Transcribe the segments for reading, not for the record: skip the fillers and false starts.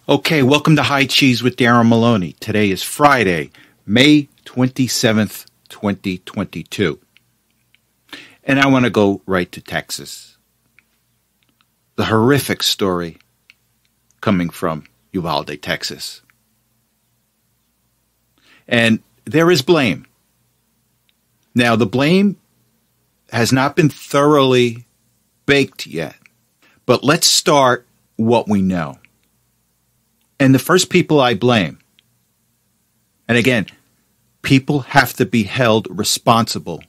Okay, welcome to High Cheese with Darren Maloney. Today is Friday, May 27th, 2022. And I want to go right to Texas. The horrific story coming from Uvalde, Texas. And there is blame. Now, the blame has not been thoroughly baked yet. But let's start what we know. And the first people I blame, and again, people have to be held responsible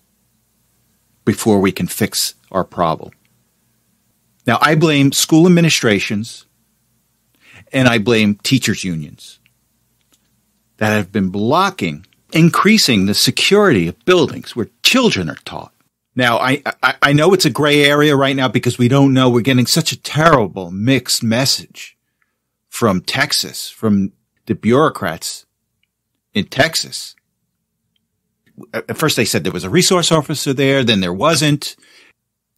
before we can fix our problem. Now, I blame school administrations and I blame teachers' unions that have been blocking increasing the security of buildings where children are taught. Now, I know it's a gray area right now because we don't know. We're getting such a terrible mixed message from Texas, from the bureaucrats in Texas. At first they said there was a resource officer there, then there wasn't.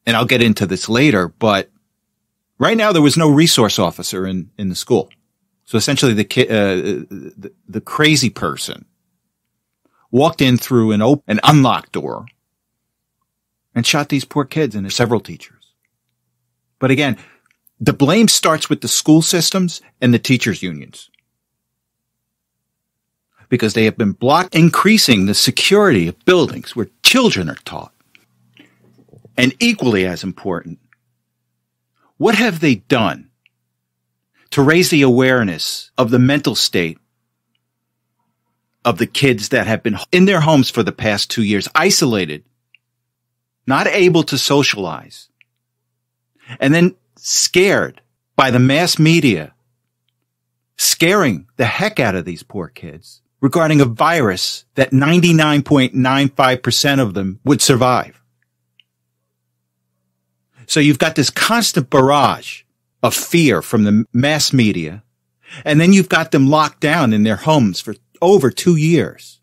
And I'll get into this later, but right now there was no resource officer in the school. So essentially the crazy person walked in through an unlocked door and shot these poor kids and several teachers. But again, the blame starts with the school systems and the teachers' unions because they have been blocking increasing the security of buildings where children are taught. And equally as important, what have they done to raise the awareness of the mental state of the kids that have been in their homes for the past 2 years, isolated, not able to socialize, and then scared by the mass media, scaring the heck out of these poor kids regarding a virus that 99.95% of them would survive. So you've got this constant barrage of fear from the mass media, and then you've got them locked down in their homes for over 2 years,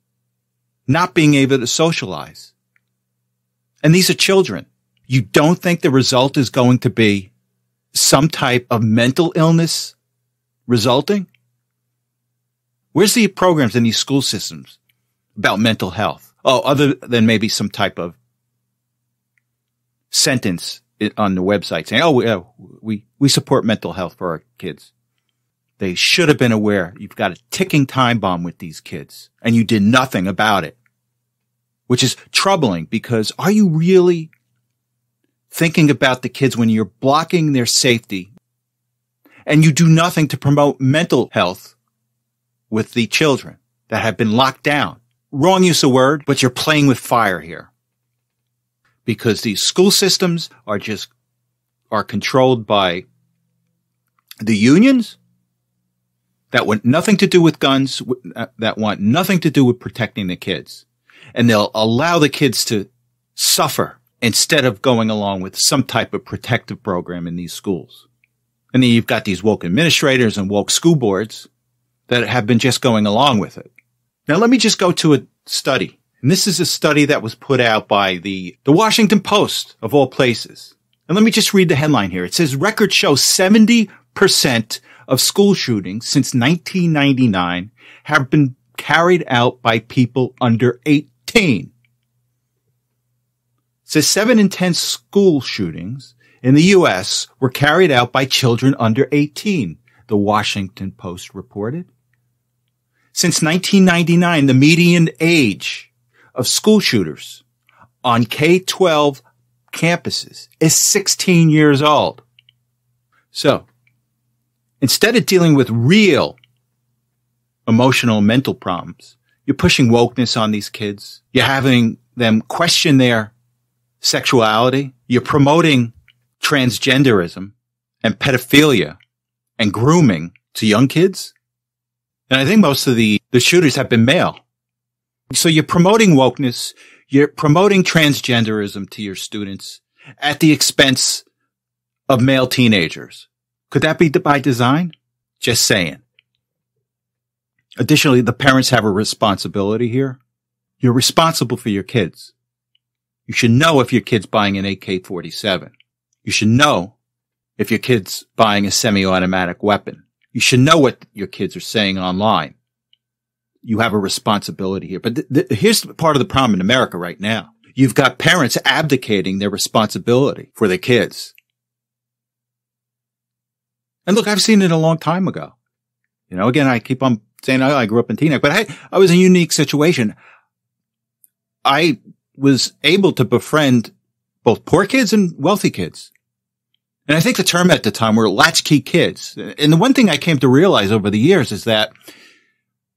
not being able to socialize. And these are children. You don't think the result is going to be some type of mental illness resulting? Where's the programs in these school systems about mental health? Oh, other than maybe some type of sentence on the website saying, we support mental health for our kids. They should have been aware you've got a ticking time bomb with these kids and you did nothing about it, which is troubling because are you really thinking about the kids when you're blocking their safety and you do nothing to promote mental health with the children that have been locked down? Wrong use of word, but you're playing with fire here because these school systems are controlled by the unions that want nothing to do with guns, that want nothing to do with protecting the kids. And they'll allow the kids to suffer instead of going along with some type of protective program in these schools. And then you've got these woke administrators and woke school boards that have been just going along with it. Now, let me just go to a study. And this is a study that was put out by the Washington Post, of all places. And let me just read the headline here. It says, records show 70% of school shootings since 1999 have been carried out by people under 18. It says 7 in 10 school shootings in the U.S. were carried out by children under 18, the Washington Post reported. Since 1999, the median age of school shooters on K-12 campuses is 16 years old. So, instead of dealing with real emotional mental problems, you're pushing wokeness on these kids. You're having them question their sexuality. You're promoting transgenderism and pedophilia and grooming to young kids. And I think most of the shooters have been male. So you're promoting wokeness. You're promoting transgenderism to your students at the expense of male teenagers. Could that be by design? Just saying. Additionally, the parents have a responsibility here. You're responsible for your kids. You should know if your kid's buying an AK-47. You should know if your kid's buying a semi-automatic weapon. You should know what your kids are saying online. You have a responsibility here. But here's part of the problem in America right now. You've got parents abdicating their responsibility for their kids. And look, I've seen it a long time ago. You know, again, I keep on saying I grew up in Teaneck, but I was in a unique situation. I was able to befriend both poor kids and wealthy kids. And I think the term at the time were latchkey kids. And the one thing I came to realize over the years is that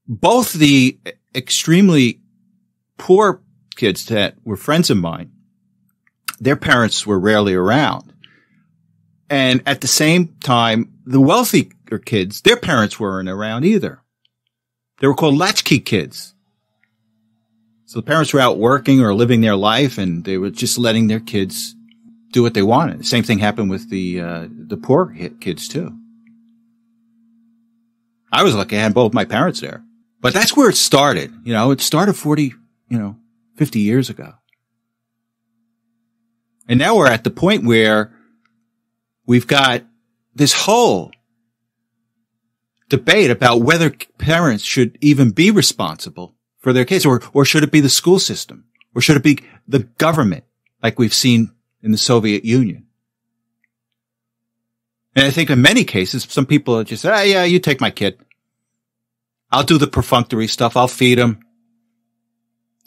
both the extremely poor kids that were friends of mine, their parents were rarely around. And at the same time, the wealthier kids, their parents weren't around either. They were called latchkey kids. So the parents were out working or living their life, and they were just letting their kids do what they wanted. The same thing happened with the poor kids too. I was lucky I had both my parents there. But that's where it started. You know, it started 50 years ago. And now we're at the point where we've got this whole debate about whether parents should even be responsible for their kids, or should it be the school system, or should it be the government, like we've seen in the Soviet Union. And I think in many cases, some people just say, yeah, you take my kid. I'll do the perfunctory stuff. I'll feed him.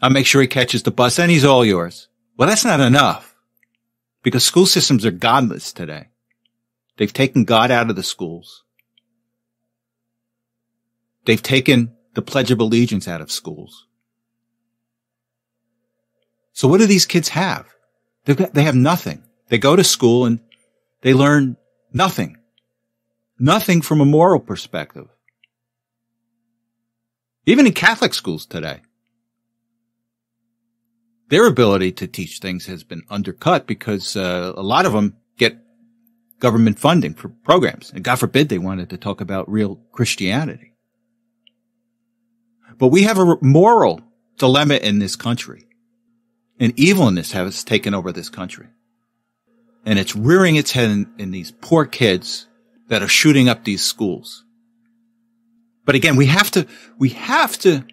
I'll make sure he catches the bus, and he's all yours. Well, that's not enough, because school systems are godless today. They've taken God out of the schools. They've taken the Pledge of Allegiance out of schools. So what do these kids have? They have nothing. They go to school and they learn nothing. Nothing from a moral perspective. Even in Catholic schools today, their ability to teach things has been undercut because a lot of them get government funding for programs. And God forbid they wanted to talk about real Christianity. But we have a moral dilemma in this country. And evilness has taken over this country. And it's rearing its head in these poor kids that are shooting up these schools. But again, we have to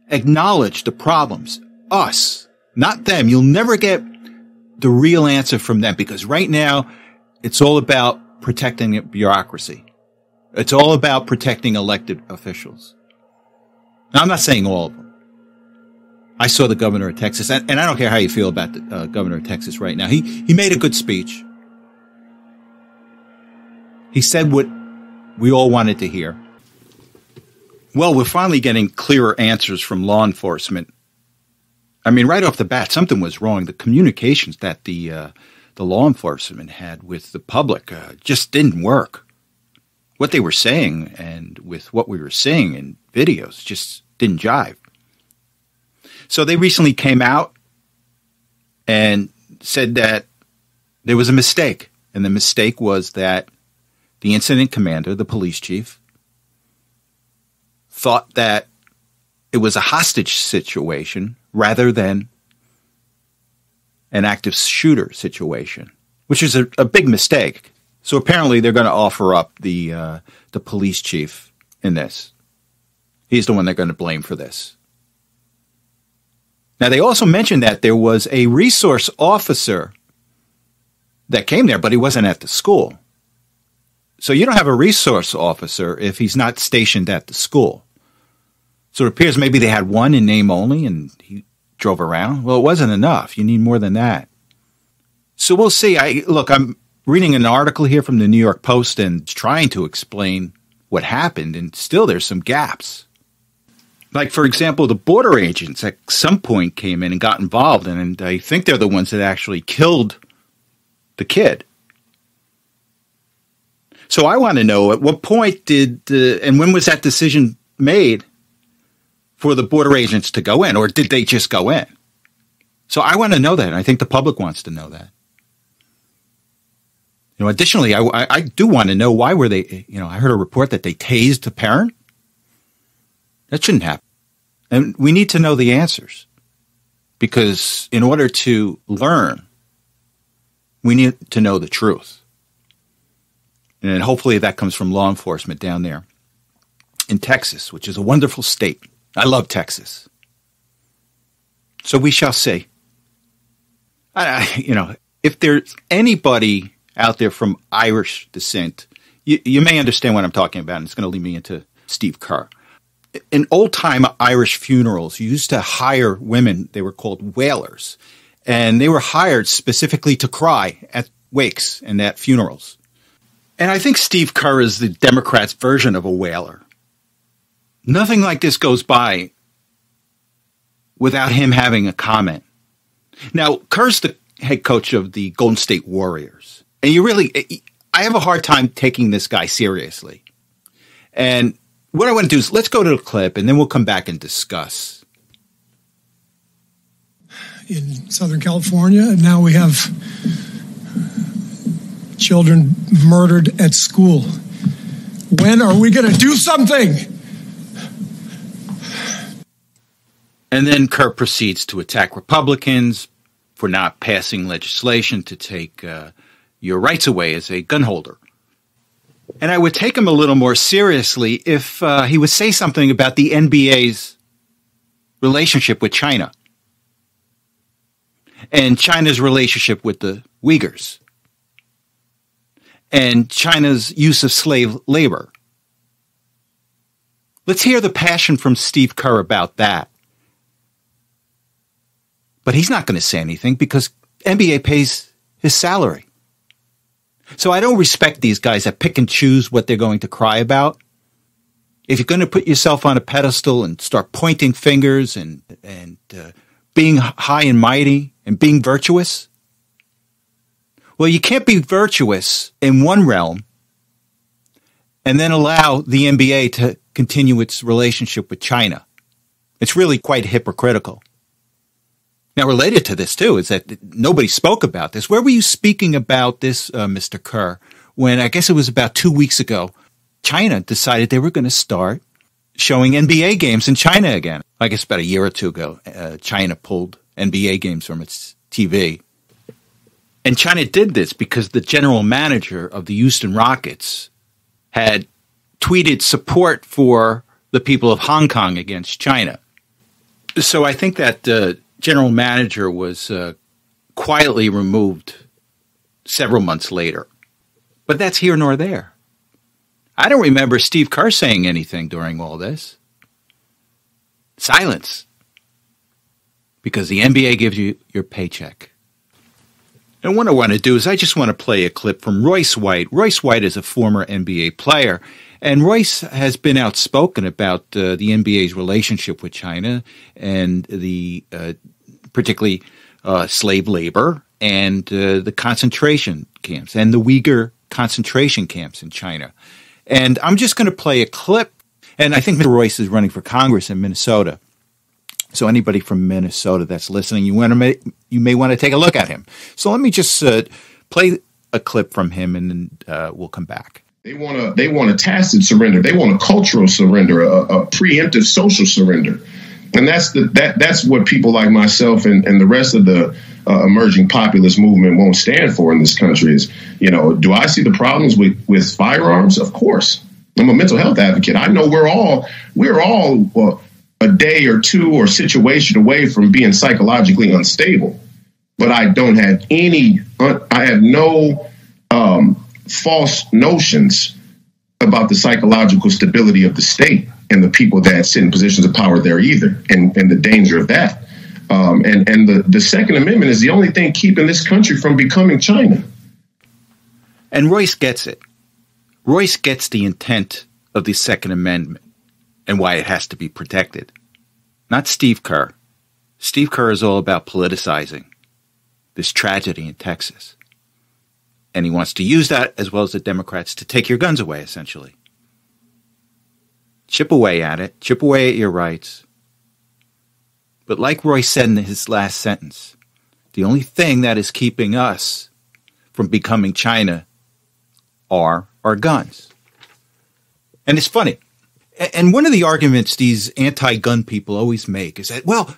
acknowledge the problems. Us, not them. You'll never get the real answer from them, because right now it's all about protecting bureaucracy. It's all about protecting elected officials. Now, I'm not saying all of them. I saw the governor of Texas, and I don't care how you feel about the governor of Texas right now. He made a good speech. He said what we all wanted to hear. Well, we're finally getting clearer answers from law enforcement. I mean, right off the bat, something was wrong. The communications that the law enforcement had with the public just didn't work. What they were saying and with what we were seeing in videos just didn't jive. So they recently came out and said that there was a mistake. And the mistake was that the incident commander, the police chief, thought that it was a hostage situation rather than an active shooter situation, which is a big mistake. So apparently they're going to offer up the police chief in this. He's the one they're going to blame for this. Now, they also mentioned that there was a resource officer that came there, but he wasn't at the school. So you don't have a resource officer if he's not stationed at the school. So it appears maybe they had one in name only and he drove around. Well, it wasn't enough. You need more than that. So we'll see. I'm reading an article here from the New York Post and trying to explain what happened, and still there's some gaps. Like, for example, the border agents at some point came in and got involved, and I think they're the ones that actually killed the kid. So I want to know, at what point and when was that decision made for the border agents to go in, or did they just go in? So I want to know that, and I think the public wants to know that. You know, additionally, I do want to know, why were they, I heard a report that they tased a parent. That shouldn't happen. And we need to know the answers, because in order to learn, we need to know the truth. And hopefully that comes from law enforcement down there in Texas, which is a wonderful state. I love Texas. So we shall see. If there's anybody out there from Irish descent, you may understand what I'm talking about, and it's going to lead me into Steve Kerr. In old-time Irish funerals, you used to hire women. They were called wailers, and they were hired specifically to cry at wakes and at funerals. And I think Steve Kerr is the Democrats' version of a wailer. Nothing like this goes by without him having a comment. Now, Kerr's the head coach of the Golden State Warriors. And I have a hard time taking this guy seriously. And what I want to do is let's go to the clip and then we'll come back and discuss. In Southern California, and now we have children murdered at school. When are we going to do something? And then Kerr proceeds to attack Republicans for not passing legislation to take your rights away as a gun holder. And I would take him a little more seriously if he would say something about the NBA's relationship with China and China's relationship with the Uyghurs and China's use of slave labor. Let's hear the passion from Steve Kerr about that. But he's not going to say anything because NBA pays his salary. So I don't respect these guys that pick and choose what they're going to cry about. If you're going to put yourself on a pedestal and start pointing fingers and being high and mighty and being virtuous, well, you can't be virtuous in one realm and then allow the NBA to continue its relationship with China. It's really quite hypocritical. Now, related to this, too, is that nobody spoke about this. Where were you speaking about this, Mr. Kerr, when I guess it was about 2 weeks ago, China decided they were going to start showing NBA games in China again? I guess about a year or two ago, China pulled NBA games from its TV. And China did this because the general manager of the Houston Rockets had tweeted support for the people of Hong Kong against China. So I think that general manager was quietly removed several months later. But that's here nor there. I don't remember Steve Kerr saying anything during all this. Silence. Because the NBA gives you your paycheck. And what I want to do is I just want to play a clip from Royce White. Royce White is a former NBA player. And Royce has been outspoken about the NBA's relationship with China and the particularly slave labor and the concentration camps and the Uyghur concentration camps in China. And I'm just going to play a clip. And I think Mr. Royce is running for Congress in Minnesota. So anybody from Minnesota that's listening, you may want to take a look at him. So let me just play a clip from him, and then we'll come back. They want a tacit surrender. They want a cultural surrender, a preemptive social surrender, and that's what people like myself and the rest of the emerging populist movement won't stand for in this country. Is, do I see the problems with firearms? Of course, I'm a mental health advocate. I know we're all a day or two or situation away from being psychologically unstable, but I don't have I have no false notions about the psychological stability of the state and the people that sit in positions of power there either, and the danger of that. And the Second Amendment is the only thing keeping this country from becoming China. And Royce gets it. Royce gets the intent of the Second Amendment and why it has to be protected. Not Steve Kerr. Steve Kerr is all about politicizing this tragedy in Texas. And he wants to use that, as well as the Democrats, to take your guns away, essentially. Chip away at it. Chip away at your rights. But like Royce said in his last sentence, the only thing that is keeping us from becoming China are our guns. And it's funny. And one of the arguments these anti-gun people always make is that, well,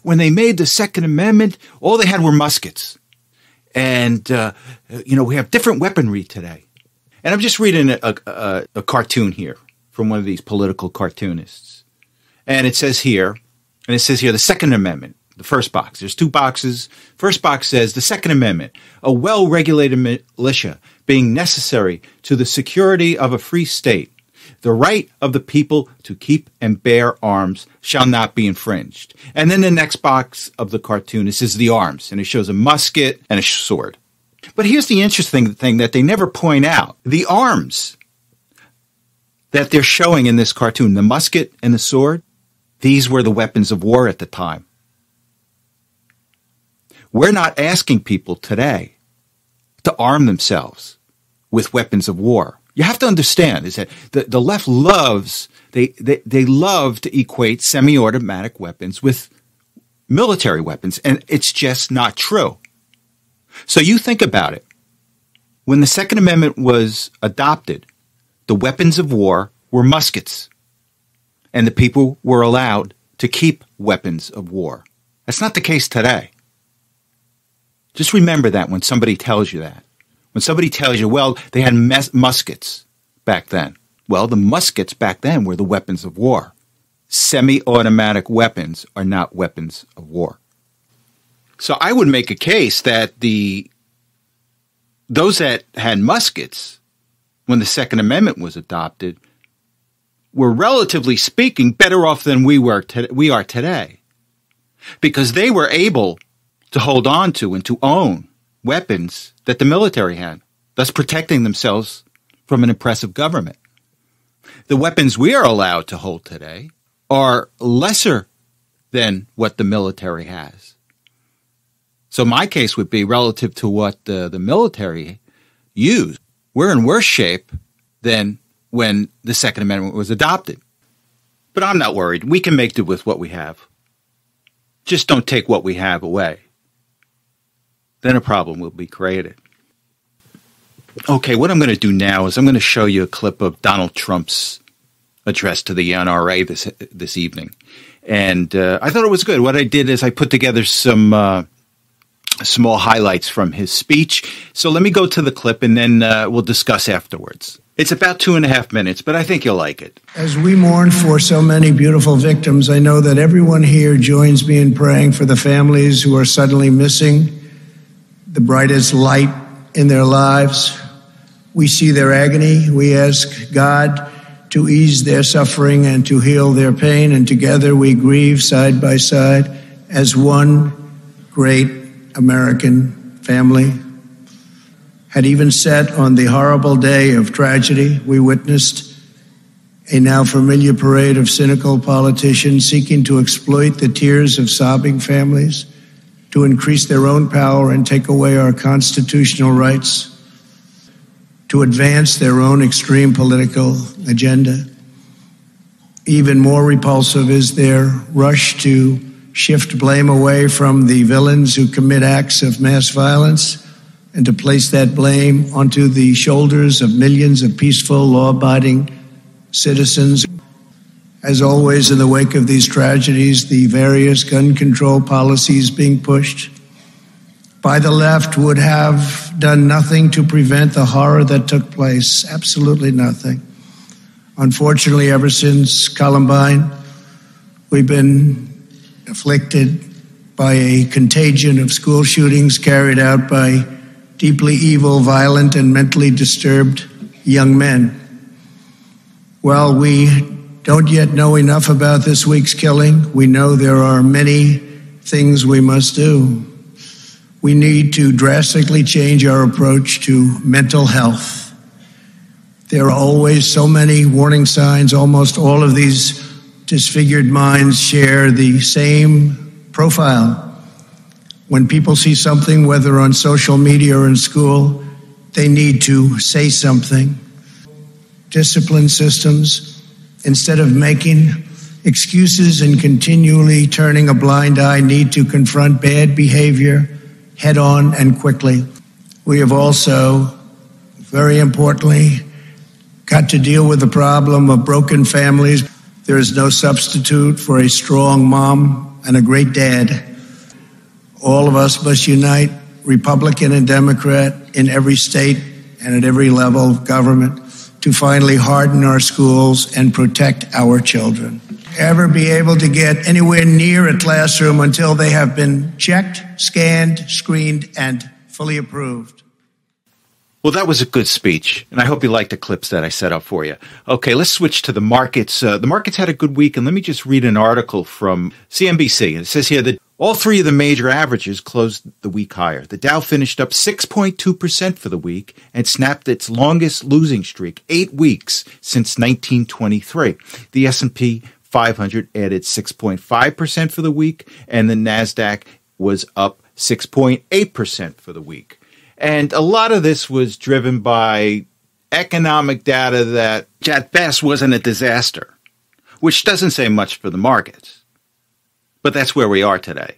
when they made the Second Amendment, all they had were muskets. And, we have different weaponry today. And I'm just reading a cartoon here from one of these political cartoonists. And it says here, the Second Amendment, the first box. There's two boxes. First box says the Second Amendment, a well-regulated militia being necessary to the security of a free state. The right of the people to keep and bear arms shall not be infringed. And then the next box of the cartoon, it says the arms, and it shows a musket and a sword. But here's the interesting thing that they never point out. The arms that they're showing in this cartoon, the musket and the sword, these were the weapons of war at the time. We're not asking people today to arm themselves with weapons of war. You have to understand is that the left loves, they love to equate semi-automatic weapons with military weapons, and it's just not true. So you think about it. When the Second Amendment was adopted, the weapons of war were muskets, and the people were allowed to keep weapons of war. That's not the case today. Just remember that when somebody tells you that. When somebody tells you, well, they had muskets back then. Well, the muskets back then were the weapons of war. Semi-automatic weapons are not weapons of war. So I would make a case that those that had muskets when the Second Amendment was adopted were, relatively speaking, better off than we are today, because they were able to hold on to and to own weapons that the military had, thus protecting themselves from an oppressive government. The weapons we are allowed to hold today are lesser than what the military has. So my case would be relative to what the military used. We're in worse shape than when the Second Amendment was adopted. But I'm not worried. We can make do with what we have. Just don't take what we have away. Then a problem will be created. Okay, what I'm going to do now is I'm going to show you a clip of Donald Trump's address to the NRA this evening. And I thought it was good. What I did is I put together some small highlights from his speech. So let me go to the clip and then we'll discuss afterwards. It's about 2.5 minutes, but I think you'll like it. As we mourn for so many beautiful victims, I know that everyone here joins me in praying for the families who are suddenly missing the brightest light in their lives. We see their agony. We ask God to ease their suffering and to heal their pain. And together we grieve side by side as one great American family. Had even said on the horrible day of tragedy, we witnessed a now familiar parade of cynical politicians seeking to exploit the tears of sobbing families to increase their own power and take away our constitutional rights, to advance their own extreme political agenda. Even more repulsive is their rush to shift blame away from the villains who commit acts of mass violence and to place that blame onto the shoulders of millions of peaceful, law-abiding citizens. As always, in the wake of these tragedies, the various gun control policies being pushed by the left would have done nothing to prevent the horror that took place. Absolutely nothing. Unfortunately, ever since Columbine, we've been afflicted by a contagion of school shootings carried out by deeply evil, violent, and mentally disturbed young men. While we don't yet know enough about this week's killing, we know there are many things we must do. We need to drastically change our approach to mental health. There are always so many warning signs. Almost all of these disfigured minds share the same profile. When people see something, whether on social media or in school, they need to say something. Discipline systems, instead of making excuses and continually turning a blind eye, need to confront bad behavior head on and quickly. We have also, very importantly, got to deal with the problem of broken families. There is no substitute for a strong mom and a great dad. All of us must unite, Republican and Democrat, in every state and at every level of government to finally harden our schools and protect our children. Ever be able to get anywhere near a classroom until they have been checked, scanned, screened, and fully approved. Well, that was a good speech, and I hope you liked the clips that I set up for you. Okay, let's switch to the markets. The markets had a good week, and let me just read an article from CNBC. It says here that all three of the major averages closed the week higher. The Dow finished up 6.2% for the week and snapped its longest losing streak, 8 weeks since 1923. The S&P 500 added 6.5% for the week, and the NASDAQ was up 6.8% for the week. And a lot of this was driven by economic data that at best wasn't a disaster, which doesn't say much for the markets. But that's where we are today.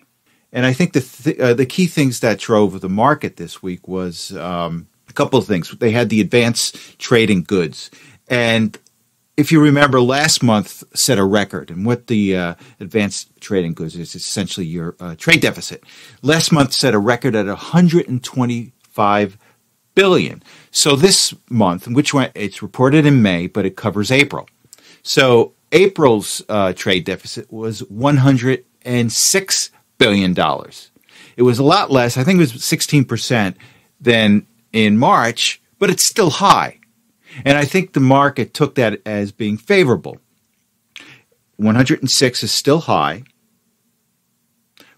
And I think the key things that drove the market this week was a couple of things. They had the advanced trading goods. And if you remember, last month set a record. And what the advanced trading goods is essentially your trade deficit. Last month set a record at $125 billion. So this month, which one, it's reported in May, but it covers April. So April's trade deficit was $106 billion. It was a lot less. I think it was 16% than in March, but it's still high. And I think the market took that as being favorable. 106 is still high,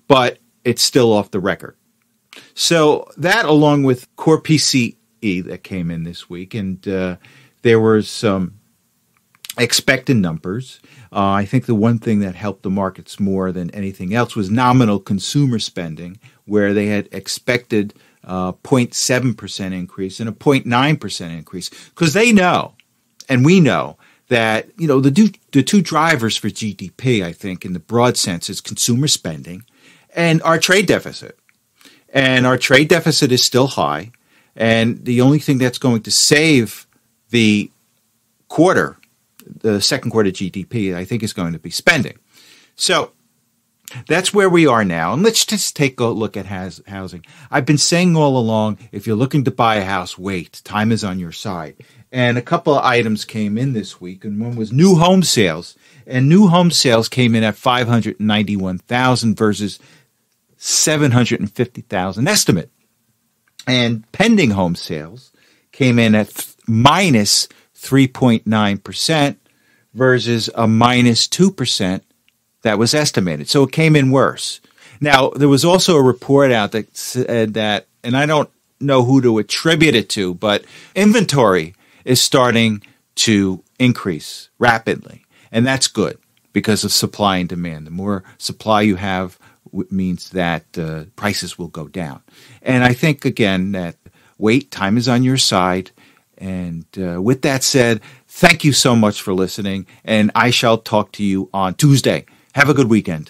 but it's still off the record. So that, along with core PCE that came in this week, and there were some expected numbers. I think the one thing that helped the markets more than anything else was nominal consumer spending, where they had expected 0.7% increase and a 0.9% increase, because they know, and we know, that the two drivers for GDP, I think, in the broad sense, is consumer spending and our trade deficit. And our trade deficit is still high, and the only thing that's going to save the second quarter GDP, I think, is going to be spending. So that's where we are now. And let's just take a look at housing. I've been saying all along, if you're looking to buy a house, wait. Time is on your side. And a couple of items came in this week, and one was new home sales. And new home sales came in at 591,000 versus 750,000 estimate. And pending home sales came in at minus 3.9% versus a minus 2% that was estimated. So it came in worse. Now, there was also a report out that said that, and I don't know who to attribute it to, but inventory is starting to increase rapidly. And that's good because of supply and demand. The more supply you have means that prices will go down. And I think, again, that wait, time is on your side. And with that said, thank you so much for listening. And I shall talk to you on Tuesday. Have a good weekend.